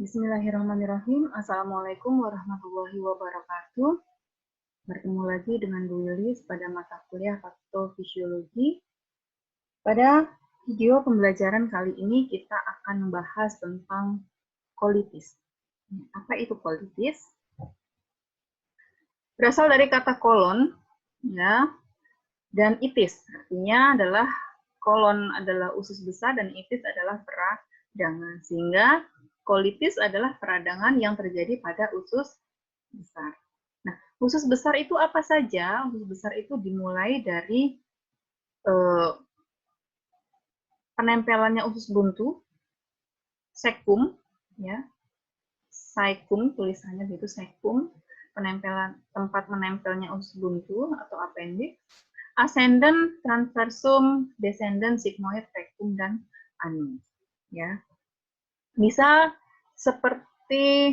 Bismillahirrahmanirrahim. Assalamualaikum warahmatullahi wabarakatuh. Bertemu lagi dengan Bu Wilis pada mata kuliah patofisiologi. Pada video pembelajaran kali ini kita akan membahas tentang kolitis. Apa itu kolitis? Berasal dari kata kolon, ya, dan itis. Artinya adalah kolon adalah usus besar dan itis adalah peradangan. Sehingga kolitis adalah peradangan yang terjadi pada usus besar. Nah, usus besar itu apa saja? Usus besar itu dimulai dari penempelannya usus buntu, sekum, ya, saikum tulisannya gitu, sekum, tempat menempelnya usus buntu atau appendix, ascendent, transversum, descendant, sigmoid, rectum, dan anus. Ya, bisa seperti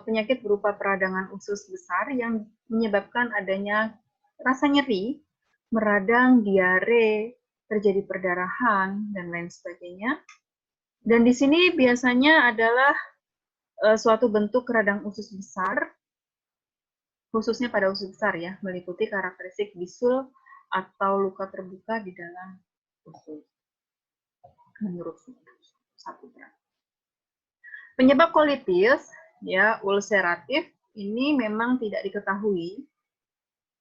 penyakit berupa peradangan usus besar yang menyebabkan adanya rasa nyeri, meradang, diare, terjadi perdarahan, dan lain sebagainya. Dan di sini biasanya adalah suatu bentuk radang usus besar, khususnya pada usus besar ya, meliputi karakteristik bisul atau luka terbuka di dalam usus. Menurut satu berat. Penyebab kolitis ya ulceratif ini memang tidak diketahui.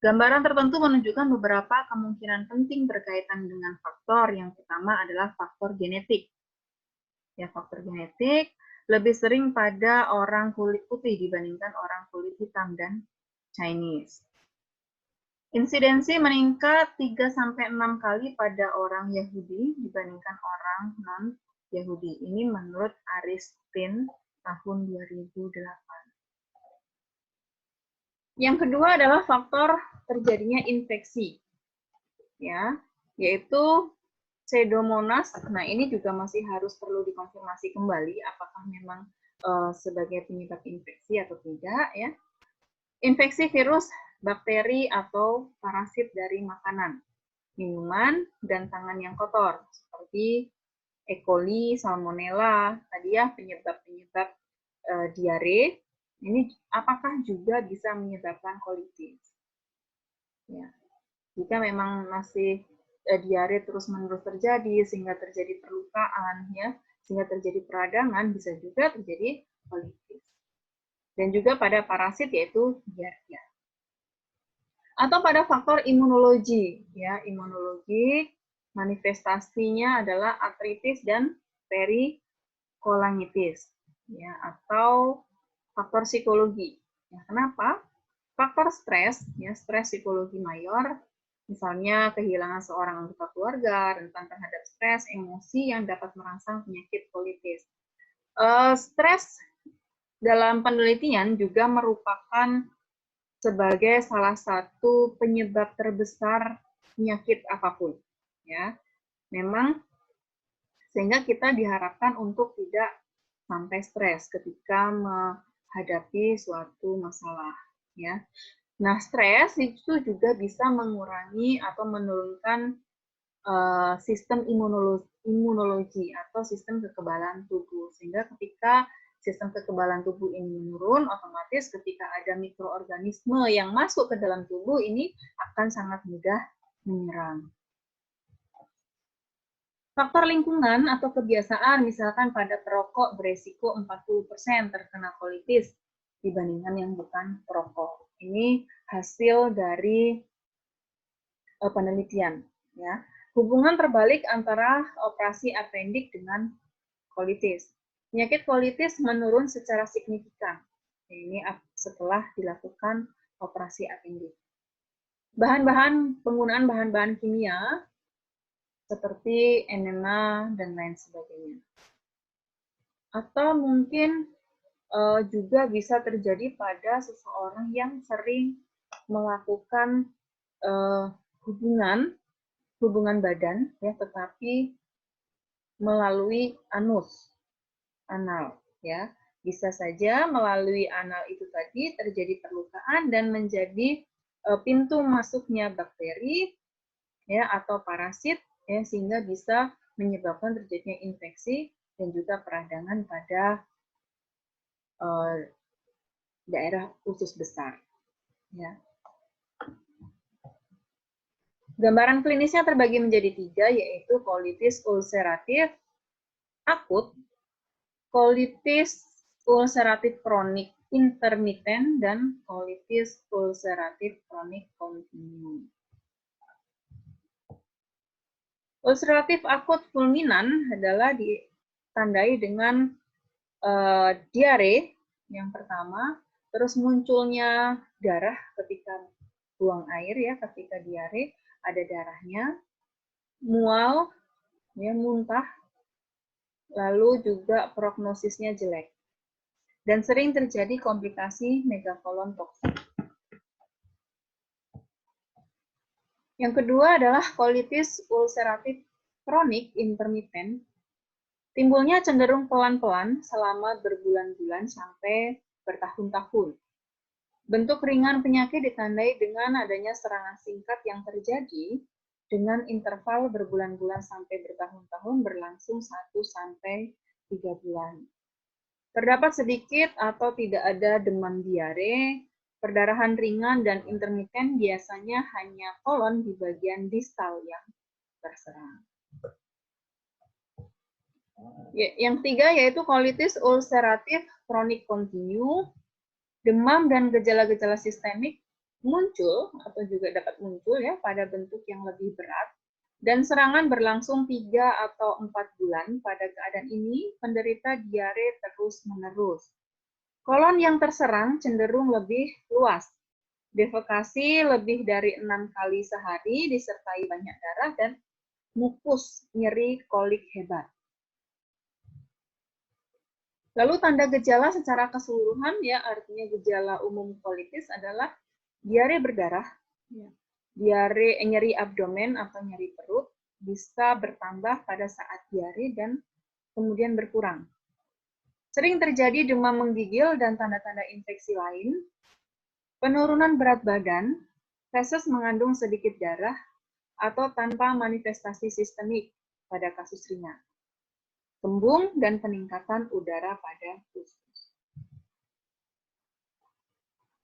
Gambaran tertentu menunjukkan beberapa kemungkinan penting berkaitan dengan faktor. Yang pertama adalah faktor genetik. Ya, faktor genetik lebih sering pada orang kulit putih dibandingkan orang kulit hitam dan Chinese. Insidensi meningkat 3-6 kali pada orang Yahudi dibandingkan orang non-Yahudi. Ini menurut Aristin tahun 2008. Yang kedua adalah faktor terjadinya infeksi, ya, yaitu Pseudomonas. Nah, ini juga masih harus perlu dikonfirmasi kembali apakah memang sebagai penyebab infeksi atau tidak, ya. Infeksi virus, bakteri atau parasit dari makanan, minuman, dan tangan yang kotor, seperti E. coli, salmonella, tadi ya penyebab-penyebab diare. Ini apakah juga bisa menyebabkan kolitis? Ya. Jika memang masih diare terus-menerus terjadi sehingga terjadi perlukaan, ya, sehingga terjadi peradangan, bisa juga terjadi kolitis. Dan juga pada parasit yaitu diarrea. Atau pada faktor imunologi, ya, imunologi manifestasinya adalah artritis dan perikolangitis, ya, atau faktor psikologi. Ya, kenapa? Faktor stres, ya, stres psikologi mayor, misalnya kehilangan seorang anggota keluarga, rentan terhadap stres, emosi yang dapat merangsang penyakit kolitis. Stres dalam penelitian juga merupakan sebagai salah satu penyebab terbesar penyakit apapun, ya. Memang sehingga kita diharapkan untuk tidak sampai stres ketika menghadapi suatu masalah, ya. Nah, stres itu juga bisa mengurangi atau menurunkan sistem imunologi atau sistem kekebalan tubuh, sehingga ketika sistem kekebalan tubuh ini menurun, otomatis ketika ada mikroorganisme yang masuk ke dalam tubuh ini akan sangat mudah menyerang. Faktor lingkungan atau kebiasaan, misalkan pada perokok beresiko 40% terkena kolitis dibandingkan yang bukan perokok. Ini hasil dari penelitian, ya. Hubungan terbalik antara operasi appendix dengan kolitis. Penyakit kolitis menurun secara signifikan. Ini setelah dilakukan operasi appendix. Penggunaan bahan-bahan kimia seperti enema dan lain sebagainya. Atau mungkin juga bisa terjadi pada seseorang yang sering melakukan hubungan badan, ya, tetapi melalui anal, ya. Bisa saja melalui anal itu tadi terjadi perlukaan dan menjadi pintu masuknya bakteri, ya, atau parasit, ya, sehingga bisa menyebabkan terjadinya infeksi dan juga peradangan pada daerah usus besar. Ya. Gambaran klinisnya terbagi menjadi 3, yaitu kolitis ulceratif akut, kolitis ulceratif kronik intermiten, dan kolitis ulceratif kronik kontinu. Ulceratif akut fulminan adalah ditandai dengan diare yang pertama, terus munculnya darah ketika buang air ya, ketika diare ada darahnya, mual, ya, muntah, lalu juga prognosisnya jelek. Dan sering terjadi komplikasi megakolon toksik. Yang kedua adalah kolitis ulceratif kronik intermiten. Timbulnya cenderung pelan-pelan selama berbulan-bulan sampai bertahun-tahun. Bentuk ringan penyakit ditandai dengan adanya serangan singkat yang terjadi dengan interval berbulan-bulan sampai bertahun-tahun berlangsung 1-3 bulan. Terdapat sedikit atau tidak ada demam diare, perdarahan ringan dan intermiten, biasanya hanya kolon di bagian distal yang terserang. Yang ketiga yaitu kolitis ulceratif kronik kontinu. Demam dan gejala-gejala sistemik muncul atau juga dapat muncul ya pada bentuk yang lebih berat, dan serangan berlangsung 3 atau 4 bulan. Pada keadaan ini penderita diare terus-menerus. Kolon yang terserang cenderung lebih luas. Defekasi lebih dari 6 kali sehari disertai banyak darah dan mukus, nyeri, kolik hebat. Lalu tanda gejala secara keseluruhan ya, artinya gejala umum kolitis adalah diare berdarah, ya. Diare, nyeri abdomen atau nyeri perut, bisa bertambah pada saat diare dan kemudian berkurang. Sering terjadi demam menggigil dan tanda-tanda infeksi lain, penurunan berat badan, feses mengandung sedikit darah, atau tanpa manifestasi sistemik pada kasus ringan. Kembung dan peningkatan udara pada usus.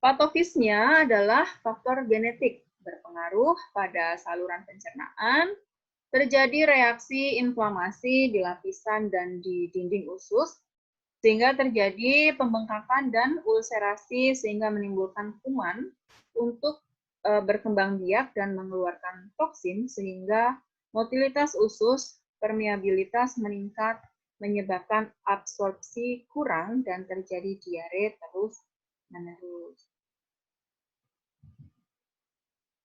Patofisnya adalah faktor genetik berpengaruh pada saluran pencernaan, terjadi reaksi inflamasi di lapisan dan di dinding usus, sehingga terjadi pembengkakan dan ulserasi sehingga menimbulkan kuman untuk berkembang biak dan mengeluarkan toksin, sehingga motilitas usus, permeabilitas meningkat, menyebabkan absorpsi kurang dan terjadi diare terus-menerus.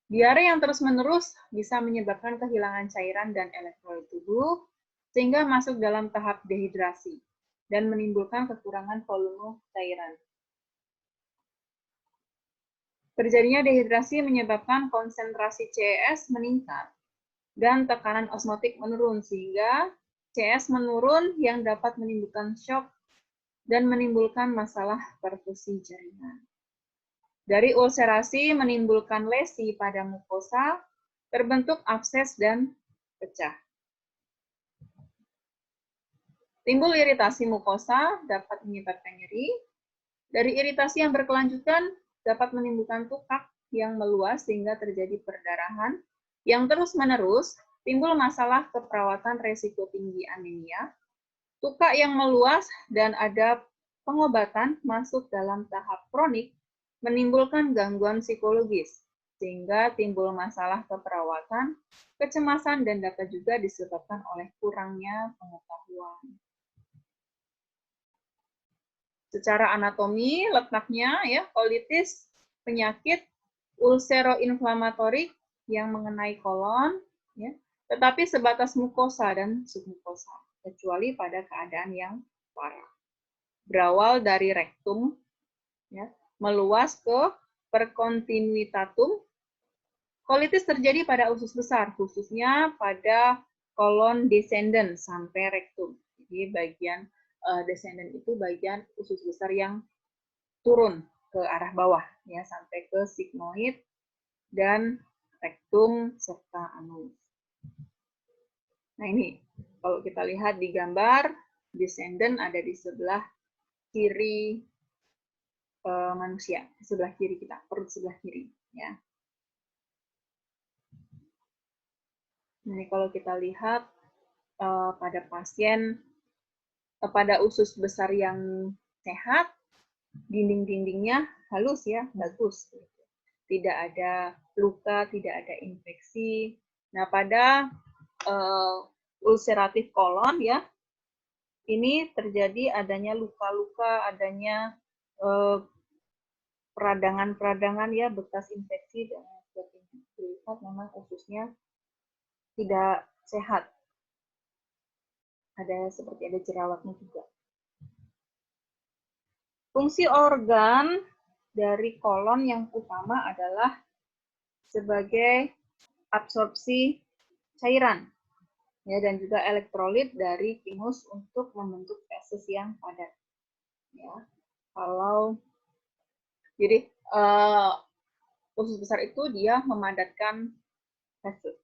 Diare yang terus-menerus bisa menyebabkan kehilangan cairan dan elektrolit tubuh, sehingga masuk dalam tahap dehidrasi dan menimbulkan kekurangan volume cairan. Terjadinya dehidrasi menyebabkan konsentrasi CES meningkat dan tekanan osmotik menurun, sehingga CS menurun yang dapat menimbulkan shock dan menimbulkan masalah perfusi jaringan. Dari ulserasi menimbulkan lesi pada mukosa, terbentuk abses dan pecah. Timbul iritasi mukosa dapat menyebabkan nyeri. Dari iritasi yang berkelanjutan dapat menimbulkan tukak yang meluas sehingga terjadi perdarahan yang terus-menerus. Timbul masalah keperawatan resiko tinggi anemia, tukak yang meluas dan ada pengobatan masuk dalam tahap kronik, menimbulkan gangguan psikologis, sehingga timbul masalah keperawatan, kecemasan, dan dapat juga disebabkan oleh kurangnya pengetahuan. Secara anatomi, letaknya ya, kolitis penyakit ulceroinflamatorik yang mengenai kolon, ya, tetapi sebatas mukosa dan submukosa, kecuali pada keadaan yang parah. Berawal dari rektum, ya, meluas ke perkontinuitatum. Kolitis terjadi pada usus besar, khususnya pada kolon descendant sampai rektum. Jadi bagian descendant itu bagian usus besar yang turun ke arah bawah, ya, sampai ke sigmoid dan rektum serta anus. Nah ini, kalau kita lihat di gambar, descendant ada di sebelah kiri manusia di sebelah kiri kita, perut sebelah kiri. Ya. Jadi kalau kita lihat pada pasien, pada usus besar yang sehat, dinding-dindingnya halus ya, bagus. Tidak ada luka, tidak ada infeksi. Nah, pada ulceratif kolon ya, ini terjadi adanya luka-luka, adanya peradangan-peradangan ya, bekas infeksi dan sebagainya. Dilihat memang ususnya tidak sehat. Seperti ada jerawatnya juga. Fungsi organ dari kolon yang utama adalah sebagai absorpsi cairan ya, dan juga elektrolit dari timus untuk membentuk feses yang padat. Ya, jadi usus besar itu dia memadatkan feses.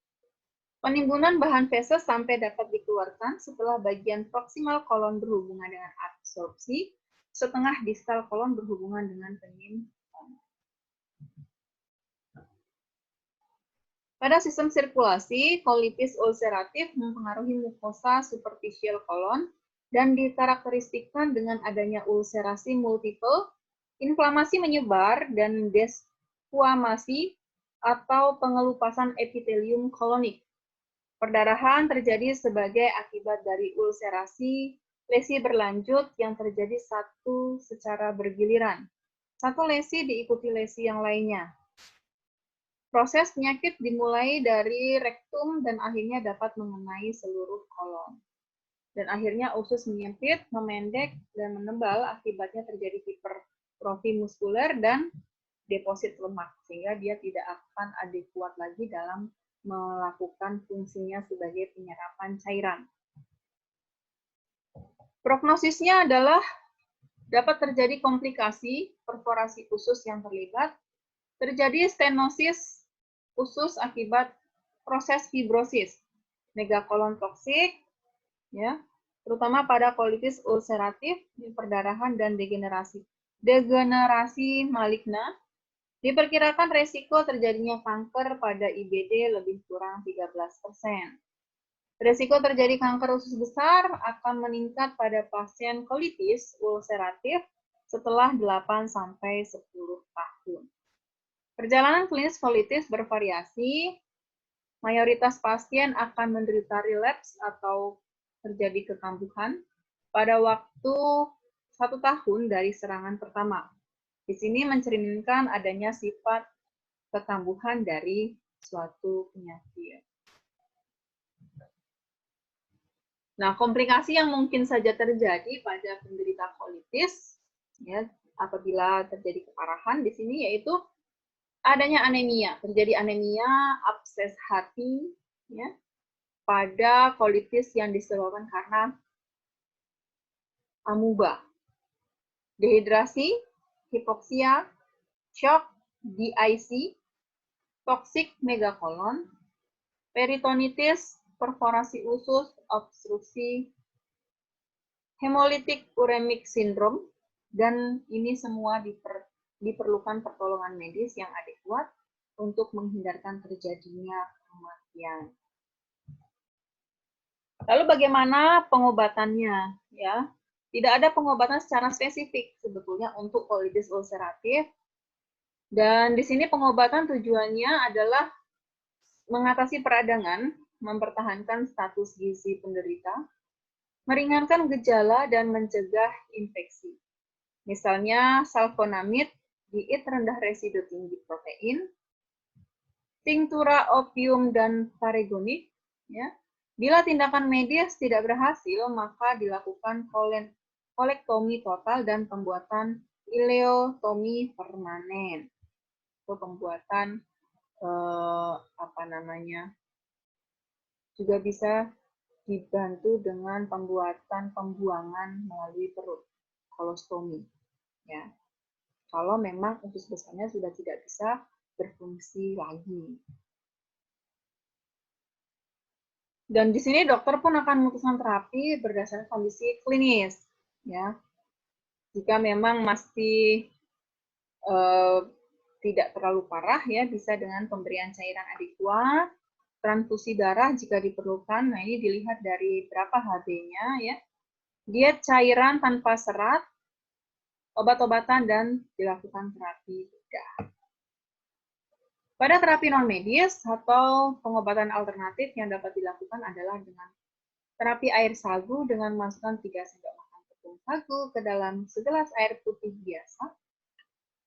Penimbunan bahan feses sampai dapat dikeluarkan setelah bagian proksimal kolon berhubungan dengan absorpsi, setengah distal kolon berhubungan dengan penimbunan. Pada sistem sirkulasi, kolitis ulceratif mempengaruhi mukosa superficial kolon dan dikarakteristikkan dengan adanya ulcerasi multiple, inflamasi menyebar, dan desquamasi atau pengelupasan epitelium kolonik. Perdarahan terjadi sebagai akibat dari ulcerasi, lesi berlanjut yang terjadi satu secara bergiliran. Satu lesi diikuti lesi yang lainnya. Proses penyakit dimulai dari rektum dan akhirnya dapat mengenai seluruh kolon. Dan akhirnya usus menyempit, memendek, dan menebal, akibatnya terjadi hipertrofi muskuler dan deposit lemak, sehingga dia tidak akan adekuat lagi dalam melakukan fungsinya sebagai penyerapan cairan. Prognosisnya adalah dapat terjadi komplikasi perforasi usus yang terlibat, terjadi stenosis usus akibat proses fibrosis, megakolon toksik, ya, terutama pada kolitis ulceratif, perdarahan dan degenerasi maligna. Diperkirakan resiko terjadinya kanker pada IBD lebih kurang 13%. Resiko terjadi kanker usus besar akan meningkat pada pasien kolitis ulceratif setelah 8-10 tahun. Perjalanan klinis kolitis bervariasi. Mayoritas pasien akan menderita relapse atau terjadi kekambuhan pada waktu 1 tahun dari serangan pertama. Di sini mencerminkan adanya sifat kekambuhan dari suatu penyakit. Nah, komplikasi yang mungkin saja terjadi pada penderita kolitis, ya, apabila terjadi keparahan di sini yaitu adanya anemia, terjadi anemia, abses hati, ya, pada kolitis yang disebabkan karena amuba, dehidrasi, hipoksia, shock, DIC, toksik megakolon, peritonitis, perforasi usus, obstruksi, hemolitik uremic syndrome, dan ini semua diperlukan pertolongan medis yang adekuat untuk menghindarkan terjadinya kematian. Lalu bagaimana pengobatannya? Ya, tidak ada pengobatan secara spesifik sebetulnya untuk kolitis ulceratif. Dan di sini pengobatan tujuannya adalah mengatasi peradangan, mempertahankan status gizi penderita, meringankan gejala dan mencegah infeksi. Misalnya sulfonamid, diet rendah residu tinggi protein, tinctura opium dan paregonik. Ya. Bila tindakan medis tidak berhasil, maka dilakukan kolektomi total dan pembuatan ileotomi permanen. Itu pembuatan juga bisa dibantu dengan pembuatan pembuangan melalui perut, kolostomi. Ya. Kalau memang usus besarnya sudah tidak bisa berfungsi lagi. Dan di sini dokter pun akan memutuskan terapi berdasarkan kondisi klinis. Ya. Jika memang masih tidak terlalu parah ya, bisa dengan pemberian cairan adekuat, transfusi darah jika diperlukan. Nah, ini dilihat dari berapa Hb-nya ya. Dia cairan tanpa serat, obat-obatan, dan dilakukan terapi bedah. Pada terapi non-medis atau pengobatan alternatif yang dapat dilakukan adalah dengan terapi air sagu dengan masukkan 3 sendok makan tepung sagu ke dalam segelas air putih biasa,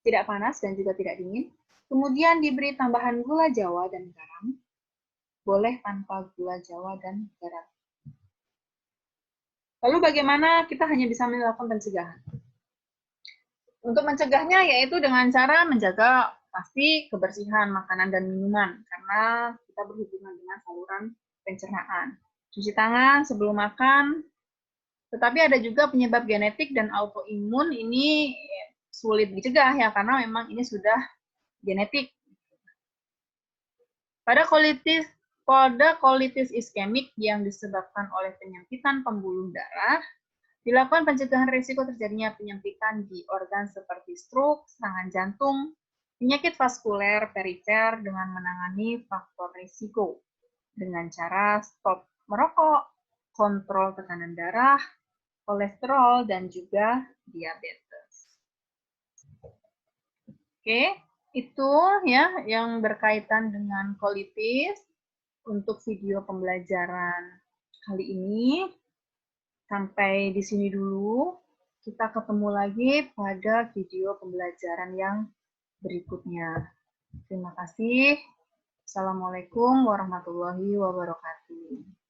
tidak panas dan juga tidak dingin. Kemudian diberi tambahan gula Jawa dan garam, boleh tanpa gula Jawa dan garam. Lalu bagaimana kita hanya bisa melakukan pencegahan? Untuk mencegahnya yaitu dengan cara menjaga pasti kebersihan makanan dan minuman, karena kita berhubungan dengan saluran pencernaan. Cuci tangan sebelum makan, tetapi ada juga penyebab genetik dan autoimun, ini sulit dicegah ya, karena memang ini sudah genetik. Pada kolitis iskemik yang disebabkan oleh penyempitan pembuluh darah, dilakukan pencegahan risiko terjadinya penyempitan di organ seperti stroke, serangan jantung, penyakit vaskuler perifer dengan menangani faktor risiko dengan cara stop merokok, kontrol tekanan darah, kolesterol, dan juga diabetes. Oke, itu ya yang berkaitan dengan kolitis untuk video pembelajaran kali ini. Sampai di sini dulu. Kita ketemu lagi pada video pembelajaran yang berikutnya. Terima kasih. Assalamualaikum warahmatullahi wabarakatuh.